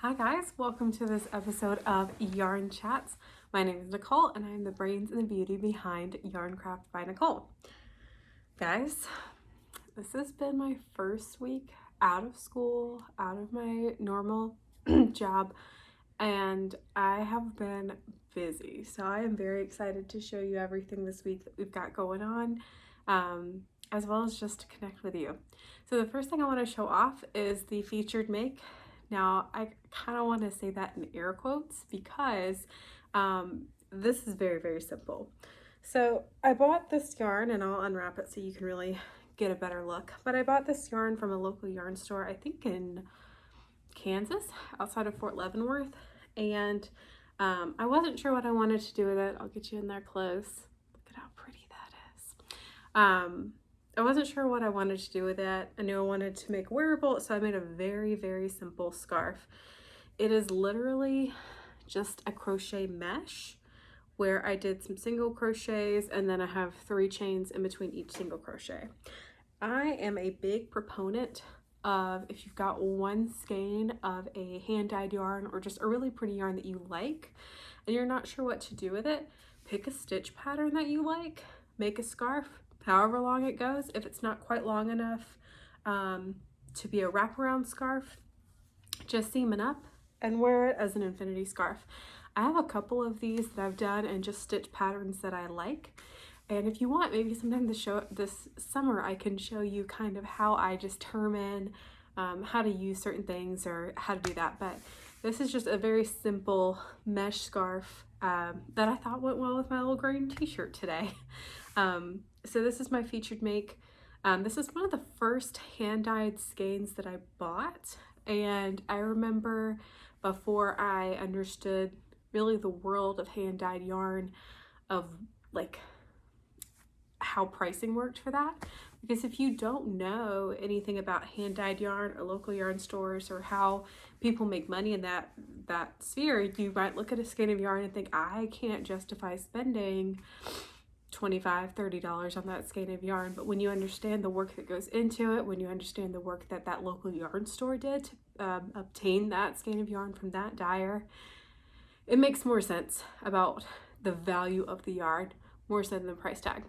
Hi guys, welcome to this episode of Yarn Chats. My name is Nicole and I'm the brains and the beauty behind Yarncraft by Nicole. Guys, this has been my first week out of school, out of my normal job, and I have been busy. So I am very excited to show you everything this week that we've got going on, as well as just to connect with you. So the first thing I want to show off is the featured make. Now, I kind of want to say that in air quotes because this is very, very simple. So I bought this yarn, and I'll unwrap it so you can really get a better look. But I bought this yarn from a local yarn store, I think in Kansas, outside of Fort Leavenworth. And I wasn't sure what I wanted to do with it. I'll get you in there close. Look at how pretty that is. I wasn't sure what I wanted to do with it. I knew I wanted to make wearable, so I made a very, very simple scarf. It is literally just a crochet mesh where I did some single crochets and then I have 3 chains in between each single crochet. I am a big proponent of, if you've got one skein of a hand-dyed yarn or just a really pretty yarn that you like and you're not sure what to do with it, pick a stitch pattern that you like, make a scarf, however long it goes. If it's not quite long enough to be a wraparound scarf, just seam it up and wear it as an infinity scarf. I have a couple of these that I've done and just stitch patterns that I like. And if you want, maybe sometime this summer, I can show you kind of how I determine how to use certain things or how to do that. But this is just a very simple mesh scarf that I thought went well with my little green t-shirt today. So this is my featured make. This is one of the first hand-dyed skeins that I bought. And I remember before I understood really the world of hand-dyed yarn, of like how pricing worked for that. Because if you don't know anything about hand-dyed yarn or local yarn stores or how people make money in that sphere, you might look at a skein of yarn and think, I can't justify spending $25, $30 on that skein of yarn. But when you understand the work that goes into it, when you understand the work that that local yarn store did to obtain that skein of yarn from that dyer, it makes more sense about the value of the yarn, more so than the price tag.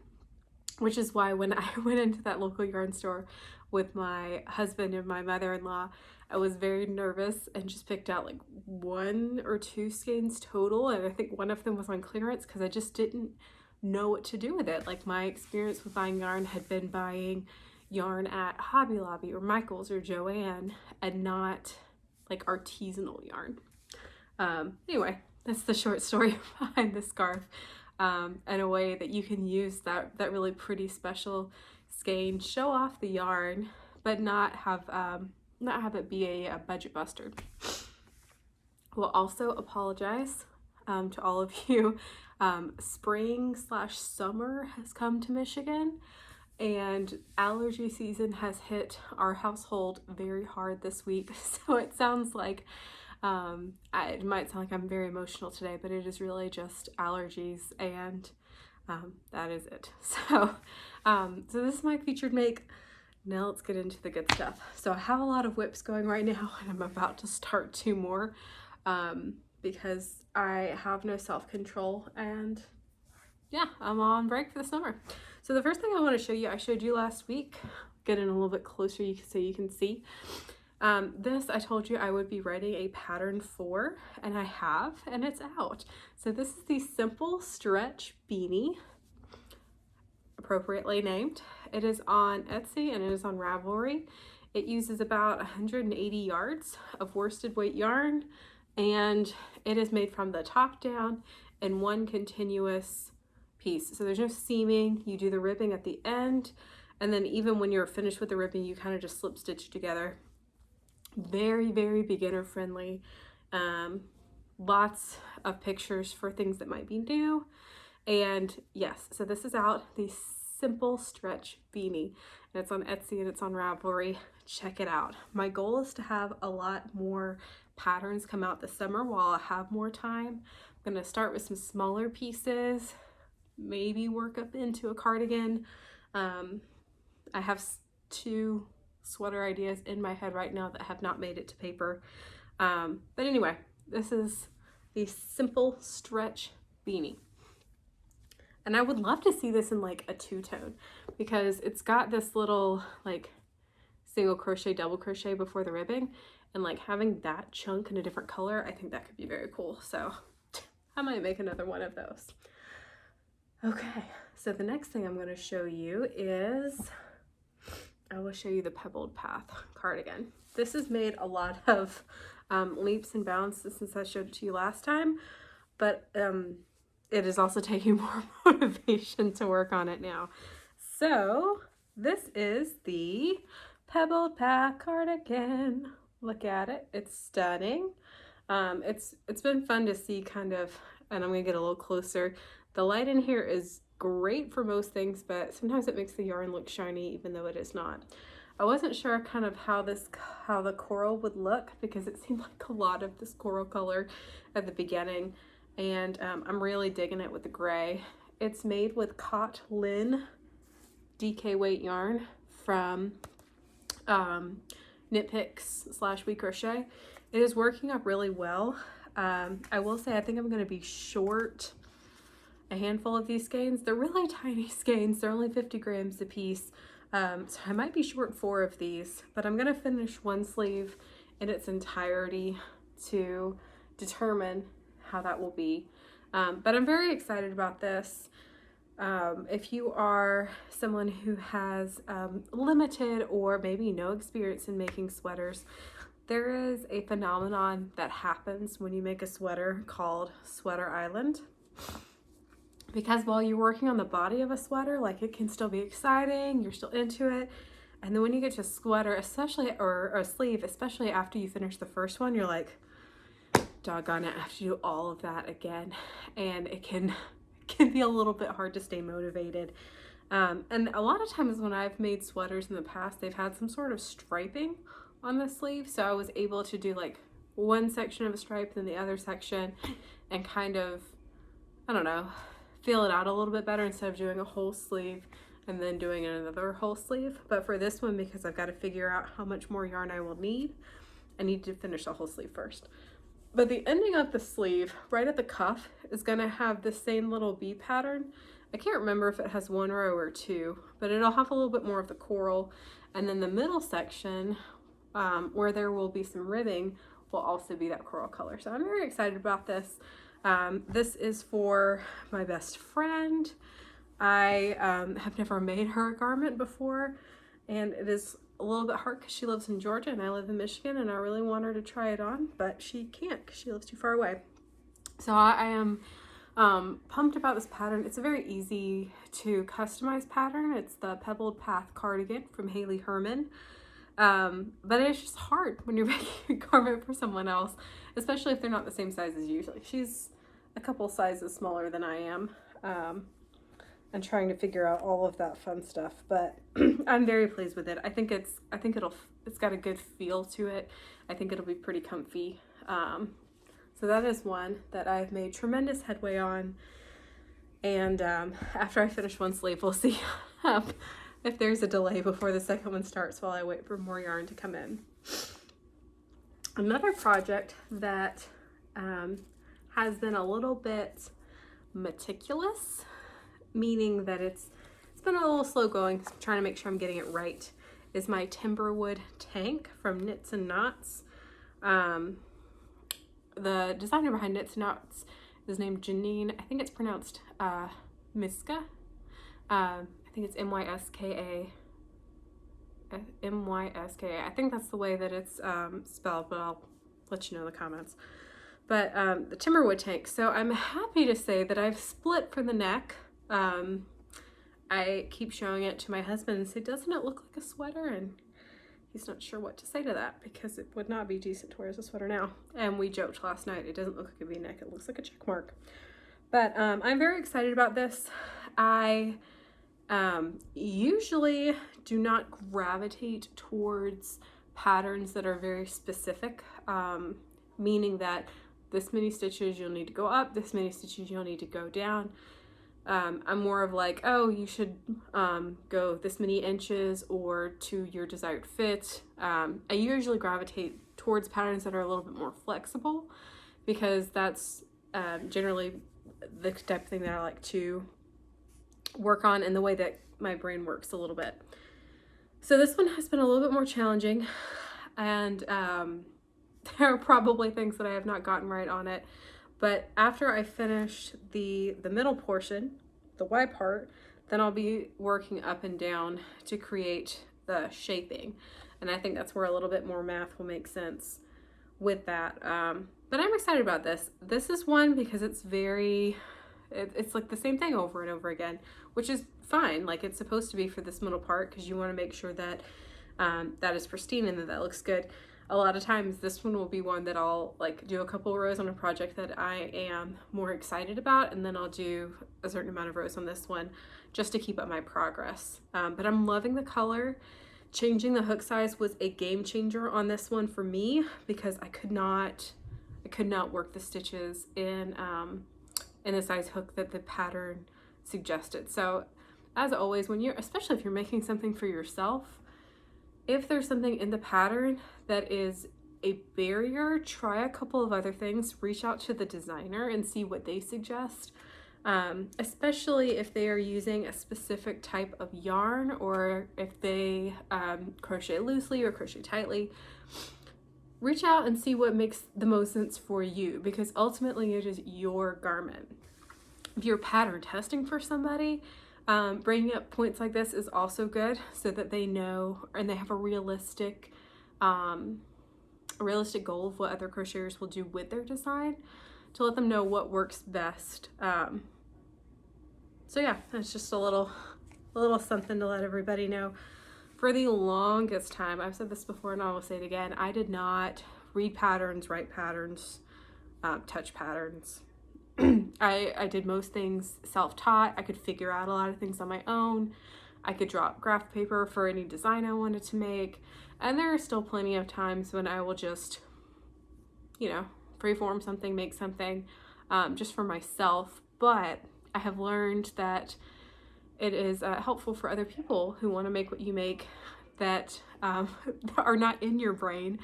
Which is why when I went into that local yarn store with my husband and my mother-in-law, I was very nervous and just picked out like 1 or 2 skeins total. And I think one of them was on clearance because I just didn't know what to do with it. Like, my experience with buying yarn had been buying yarn at Hobby Lobby or Michael's or Joann, and not like artisanal yarn. Anyway, that's the short story behind the scarf, and a way that you can use that really pretty special skein, show off the yarn, but not have it be a budget buster. We'll also apologize to all of you. Spring/summer has come to Michigan, and allergy season has hit our household very hard this week. So it sounds like it might sound like I'm very emotional today, but it is really just allergies, and that is it. So this is my featured make. Now let's get into the good stuff. So I have a lot of whips going right now, and I'm about to start 2 more because I have no self-control, and yeah, I'm on break for the summer. So the first thing I want to show you, I showed you last week. Get in a little bit closer so you can see. This I told you I would be writing a pattern for, and I have, and it's out. So this is the Simple Stretch Beanie, appropriately named. It is on Etsy and it is on Ravelry. It uses about 180 yards of worsted weight yarn, and it is made from the top down in one continuous piece. So there's no seaming. You do the ribbing at the end, and then even when you're finished with the ribbing, you kind of just slip stitch together. Very, very beginner friendly. Lots of pictures for things that might be new. And yes, so this is out, the Simple Stretch Beanie, and it's on Etsy and it's on Ravelry. Check it out. My goal is to have a lot more patterns come out this summer while I have more time. I'm going to start with some smaller pieces, maybe work up into a cardigan. I have 2 sweater ideas in my head right now that have not made it to paper. But anyway, this is the Simple Stretch Beanie. And I would love to see this in like a two-tone because it's got this little like single crochet, double crochet before the ribbing, and like having that chunk in a different color, I think that could be very cool. So I might make another one of those. Okay, so the next thing I'm going to show you is, I will show you the Pebbled Path cardigan. This has made a lot of leaps and bounds since I showed it to you last time, but it is also taking more motivation to work on it now. So this is the Pebbled Path cardigan. Look at it, it's stunning. It's been fun to see kind of, and I'm gonna get a little closer. The light in here is great for most things, but sometimes it makes the yarn look shiny even though it is not. I wasn't sure kind of how the coral would look because it seemed like a lot of this coral color at the beginning, and I'm really digging it with the gray. It's made with Cot Lin DK weight yarn from Knit Picks / We Crochet. It is working up really well. I will say I think I'm going to be short a handful of these skeins. They're really tiny skeins. They're only 50 grams a piece. So I might be short 4 of these, but I'm going to finish one sleeve in its entirety to determine how that will be. But I'm very excited about this. If you are someone who has limited or maybe no experience in making sweaters, there is a phenomenon that happens when you make a sweater called Sweater Island. Because while you're working on the body of a sweater, like it can still be exciting, you're still into it. And then when you get to a sweater, especially, or a sleeve, especially after you finish the first one, you're like, doggone it, I have to do all of that again. And it can be a little bit hard to stay motivated. And a lot of times when I've made sweaters in the past, they've had some sort of striping on the sleeve. So I was able to do like one section of a stripe, then the other section, and kind of, I don't know, feel it out a little bit better instead of doing a whole sleeve and then doing another whole sleeve. But for this one, because I've got to figure out how much more yarn I will need, I need to finish the whole sleeve first. But the ending of the sleeve, right at the cuff, is going to have the same little bee pattern. I can't remember if it has 1 row or 2, but it'll have a little bit more of the coral. And then the middle section, where there will be some ribbing, will also be that coral color. So I'm very excited about this. This is for my best friend. I have never made her a garment before, and it is a little bit hard because she lives in Georgia and I live in Michigan, and I really want her to try it on, but she can't because she lives too far away. So I am pumped about this pattern. It's a very easy to customize pattern. It's the Pebbled Path cardigan from Herman. But it's just hard when you're making a garment for someone else, especially if they're not the same size as you. Like, she's a couple sizes smaller than I am, and trying to figure out all of that fun stuff. But I'm very pleased with it. I think it's got a good feel to it. I think it'll be pretty comfy. So that is one that I've made tremendous headway on. And after I finish one sleeve, we'll see if there's a delay before the second one starts while I wait for more yarn to come in. Another project that has been a little bit meticulous, meaning that it's been a little slow going, so I'm trying to make sure I'm getting it right, is my Timberwood Tank from Knits and Knots. The designer behind Knits and Knots is named Janine. I think it's pronounced Myska. I think it's Myska. I think that's the way that it's spelled, but I'll let you know in the comments. But the Timberwood Tank. So I'm happy to say that I've split for the neck. I keep showing it to my husband and say, doesn't it look like a sweater? And he's not sure what to say to that because it would not be decent to wear as a sweater now. And we joked last night, it doesn't look like a V-neck, it looks like a check mark. But I'm very excited about this. I usually do not gravitate towards patterns that are very specific, meaning that this many stitches you'll need to go up, this many stitches you'll need to go down. I'm more of like, oh, you should go this many inches or to your desired fit. I usually gravitate towards patterns that are a little bit more flexible, because that's generally the type of thing that I like to work on and the way that my brain works a little bit. So this one has been a little bit more challenging, and there are probably things that I have not gotten right on it, but after I finish the middle portion, the Y part, then I'll be working up and down to create the shaping, and I think that's where a little bit more math will make sense with that. But I'm excited about this. This is one because it's it's like the same thing over and over again, which is fine. Like, it's supposed to be for this middle part, because you want to make sure that that is pristine and that looks good. A lot of times this one will be one that I'll like do a couple rows on a project that I am more excited about, and then I'll do a certain amount of rows on this one just to keep up my progress. But I'm loving the color. Changing the hook size was a game changer on this one for me, because I could not work the stitches in the size hook that the pattern suggested. So as always, especially if you're making something for yourself, if there's something in the pattern that is a barrier, try a couple of other things. Reach out to the designer and see what they suggest, especially if they are using a specific type of yarn, or if they crochet loosely or crochet tightly. Reach out and see what makes the most sense for you, because ultimately it is your garment. If you're pattern testing for somebody, bringing up points like this is also good, so that they know and they have a realistic goal of what other crocheters will do with their design, to let them know what works best. So yeah, that's just a little something to let everybody know. For the longest time, I've said this before and I will say it again, I did not read patterns, write patterns, touch patterns. I did most things self-taught. I could figure out a lot of things on my own. I could draw up graph paper for any design I wanted to make. And there are still plenty of times when I will just, freeform something, make something just for myself. But I have learned that it is helpful for other people who want to make what you make, that are not in your brain,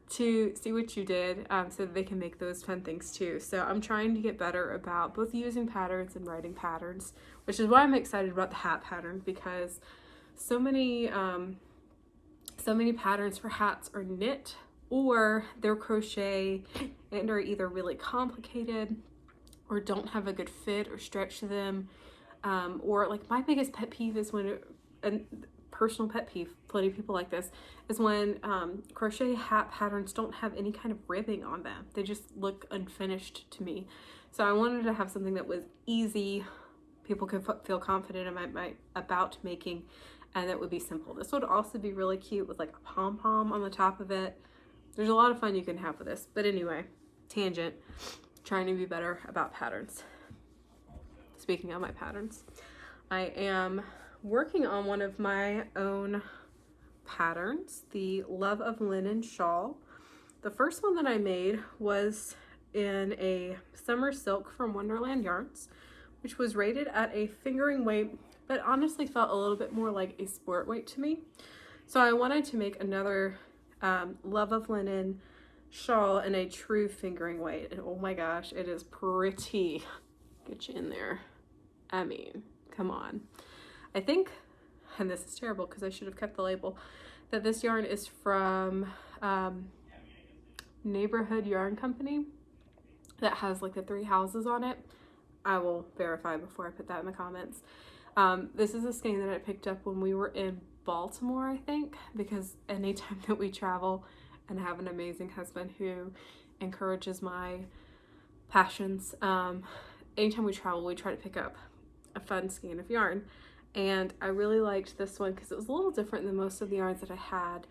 to see what you did, so that they can make those fun things too. So I'm trying to get better about both using patterns and writing patterns, which is why I'm excited about the hat pattern, because so many patterns for hats are knit, or they're crochet and are either really complicated or don't have a good fit or stretch to them. Or like, my biggest pet peeve is personal pet peeve, plenty of people like this, is when crochet hat patterns don't have any kind of ribbing on them. They just look unfinished to me. So I wanted to have something that was easy, people could feel confident about making, and that would be simple. This would also be really cute with like a pom-pom on the top of it. There's a lot of fun you can have with this. But anyway, tangent, trying to be better about patterns. Speaking of my patterns, I am working on one of my own patterns, the Love of Linen Shawl. The first one that I made was in a summer silk from Wonderland Yarns, which was rated at a fingering weight, but honestly felt a little bit more like a sport weight to me. So I wanted to make another Love of Linen shawl in a true fingering weight, and oh my gosh, it is pretty. Get you in there. I mean, come on. I think, and this is terrible because I should have kept the label, that this yarn is from Neighborhood Yarn Company, that has like the 3 houses on it. I will verify before I put that in the comments. This is a skein that I picked up when we were in Baltimore, I think, because anytime that we travel, and have an amazing husband who encourages my passions, anytime we travel, we try to pick up a fun skein of yarn. And I really liked this one because it was a little different than most of the yarns that I had,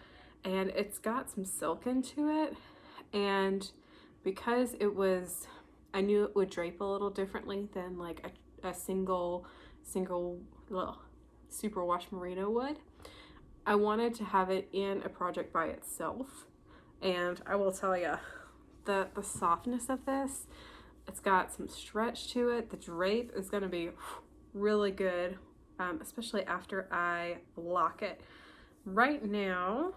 and it's got some silk into it, and because it was, I knew it would drape a little differently than like a single superwash merino would. I wanted to have it in a project by itself, and I will tell you, the softness of this, it's got some stretch to it. The drape is going to be really good, especially after I block it. Right now,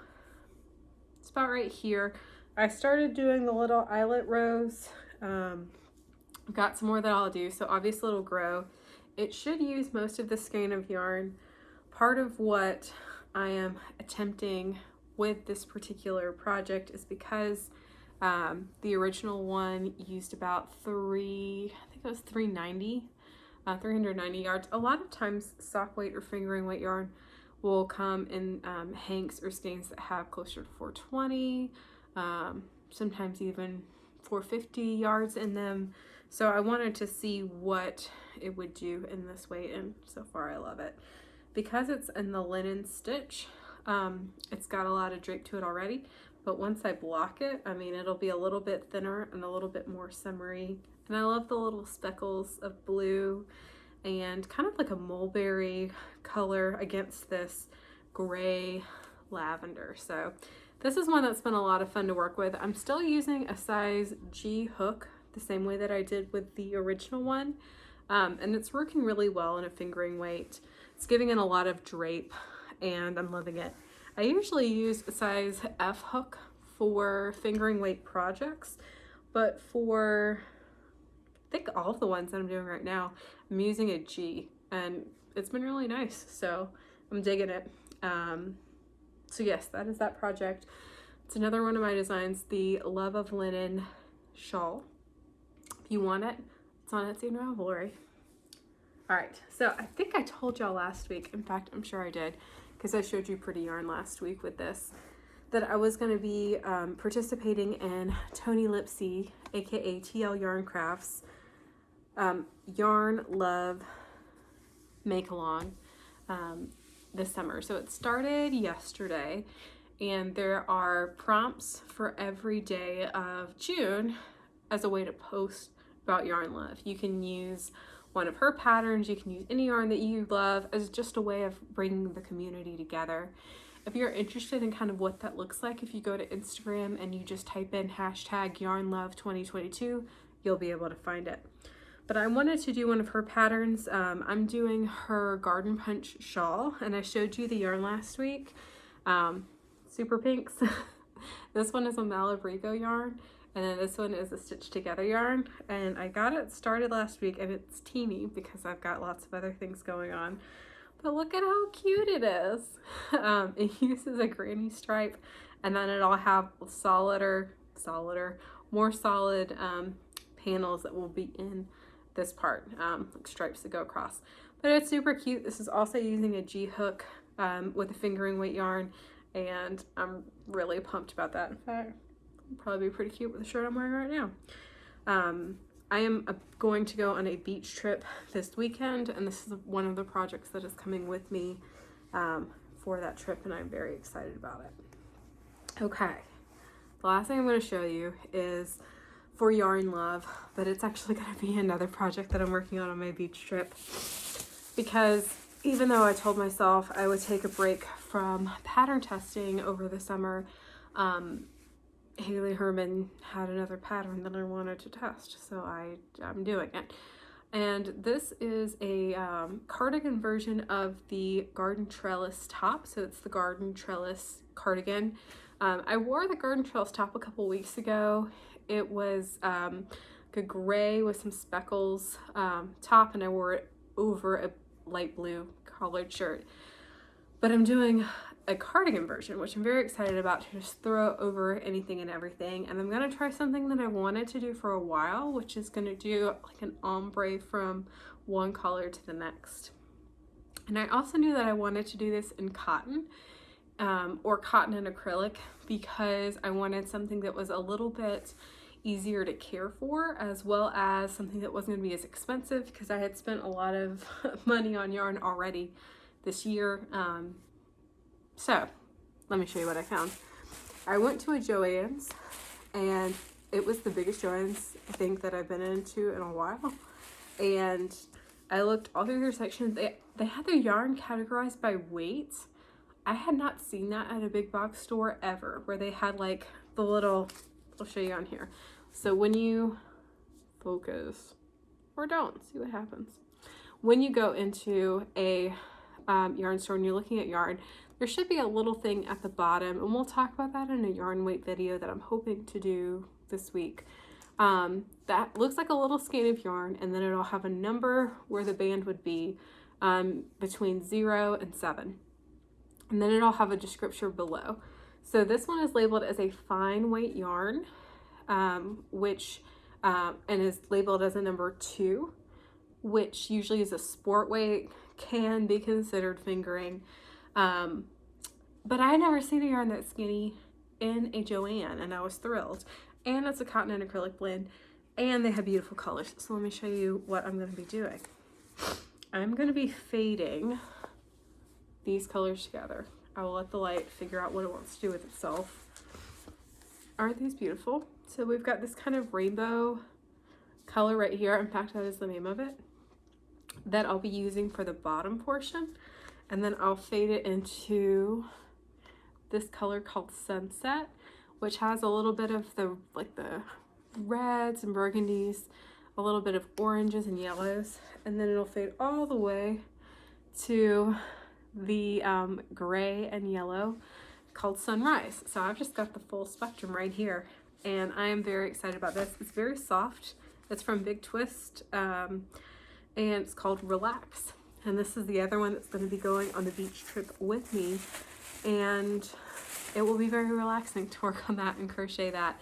It's about right here. I started doing the little eyelet rows. I've got some more that I'll do, so obviously it'll grow. It should use most of the skein of yarn. Part of what I am attempting with this particular project is because the original one used about I think it was 390 yards. A lot of times sock weight or fingering weight yarn will come in hanks or skeins that have closer to 420, sometimes even 450 yards in them. So I wanted to see what it would do in this weight, and so far I love it. Because it's in the linen stitch, it's got a lot of drape to it already, but once I block it, I mean, it'll be a little bit thinner and a little bit more summery. And I love the little speckles of blue and kind of like a mulberry color against this gray lavender. So this is one that's been a lot of fun to work with. I'm still using a size G hook the same way that I did with the original one. And it's working really well in a fingering weight. It's giving it a lot of drape and I'm loving it. I usually use a size F hook for fingering weight projects, but for I think all of the ones that I'm doing right now, I'm using a G, and it's been really nice, so I'm digging it. So yes, that is that project. It's another one of my designs, the Love of Linen shawl. If you want it, it's on Etsy and Ravelry. All right, so I think I told y'all last week, in fact, I'm sure I did, because I showed you Pretty Yarn last week with this, that I was going to be participating in Toni Lipsey, aka TL Yarn Crafts, Yarn Love Make Along this summer. So it started yesterday, and there are prompts for every day of June as a way to post about Yarn Love. You can use one of her patterns, you can use any yarn that you love as just a way of bringing the community together. If you're interested in kind of what that looks like, if you go to Instagram and you just type in #YarnLove2022, you'll be able to find it. But I wanted to do one of her patterns. I'm doing her Garden Punch shawl, and I showed you the yarn last week. Super pinks. This one is a Malabrigo yarn, and then this one is a Stitch Together yarn. And I got it started last week, and it's teeny because I've got lots of other things going on. But look at how cute it is. It uses a granny stripe, and then it'll have more solid panels that will be in this part, like stripes that go across. But it's super cute. This is also using a G hook with a fingering weight yarn, and I'm really pumped about that. In fact, it'll probably be pretty cute with the shirt I'm wearing right now. I am going to go on a beach trip this weekend, and this is one of the projects that is coming with me for that trip, and I'm very excited about it. Okay, the last thing I'm going to show you is for Yarn Love, but it's actually going to be another project that I'm working on my beach trip, because even though I told myself I would take a break from pattern testing over the summer, Herman had another pattern that I wanted to test, so I'm doing it. And this is a cardigan version of the Garden Trellis top, so it's the Garden Trellis cardigan. I wore the Garden Trellis top a couple weeks ago. It was a gray with some speckles top, and I wore it over a light blue collared shirt. But I'm doing a cardigan version, which I'm very excited about, to just throw over anything and everything. And I'm going to try something that I wanted to do for a while, which is going to do like an ombre from one color to the next. And I also knew that I wanted to do this in cotton, or cotton and acrylic, because I wanted something that was a little bit easier to care for, as well as something that wasn't going to be as expensive, because I had spent a lot of money on yarn already this year. So let me show you what I found. I went to a Joann's, and it was the biggest Joann's I think that I've been into in a while. And I looked all through their section. They had their yarn categorized by weight. I had not seen that at a big box store ever, where they had like the little, I'll show you on here. So when you focus, or don't, see what happens. When you go into a yarn store and you're looking at yarn, there should be a little thing at the bottom, and we'll talk about that in a yarn weight video that I'm hoping to do this week. That looks like a little skein of yarn, and then it'll have a number where the band would be between 0 and 7. And then it'll have a description below. So this one is labeled as a fine weight yarn, which and is labeled as a number 2, which usually is a sport weight, can be considered fingering. But I had never seen a yarn that skinny in a Joann, and I was thrilled. And it's a cotton and acrylic blend, and they have beautiful colors. So let me show you what I'm going to be doing. I'm going to be fading these colors together. I will let the light figure out what it wants to do with itself. Aren't these beautiful? So we've got this kind of rainbow color right here. In fact, that is the name of it, that I'll be using for the bottom portion. And then I'll fade it into this color called Sunset, which has a little bit of the reds and burgundies, a little bit of oranges and yellows, and then it'll fade all the way to the gray and yellow called Sunrise. So I've just got the full spectrum right here, and I am very excited about this. It's very soft. It's from Big Twist, and it's called Relax. And this is the other one that's going to be going on the beach trip with me, and it will be very relaxing to work on that and crochet that.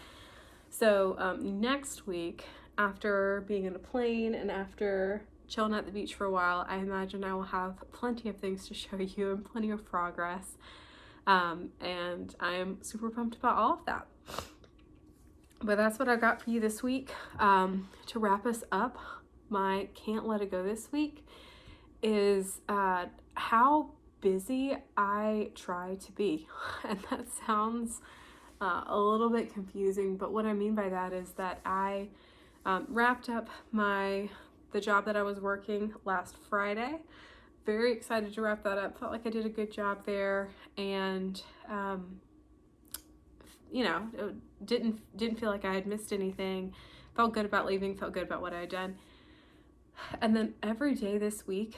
So next week, after being in a plane and after chilling at the beach for a while, I imagine I will have plenty of things to show you and plenty of progress. And I am super pumped about all of that. But that's what I got for you this week. To wrap us up, my can't let it go this week is how busy I try to be. And that sounds a little bit confusing, but what I mean by that is that I wrapped up the job that I was working last Friday. Very excited to wrap that up. Felt like I did a good job there, and you know, didn't feel like I had missed anything. Felt good about leaving, felt good about what I had done. And then every day this week,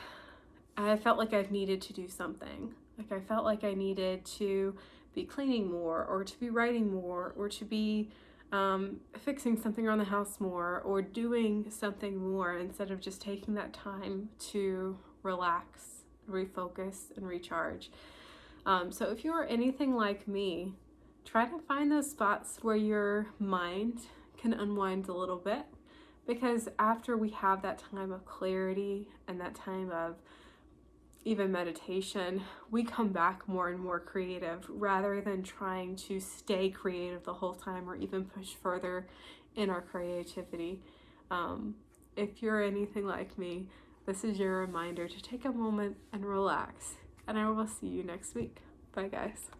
I felt like I've needed to do something. Like I felt like I needed to be cleaning more, or to be writing more, or to be fixing something around the house more, or doing something more, instead of just taking that time to relax, refocus, and recharge. So if you are anything like me, try to find those spots where your mind can unwind a little bit, because after we have that time of clarity and that time of even meditation, we come back more and more creative, rather than trying to stay creative the whole time or even push further in our creativity. If you're anything like me, this is your reminder to take a moment and relax. And I will see you next week. Bye, guys.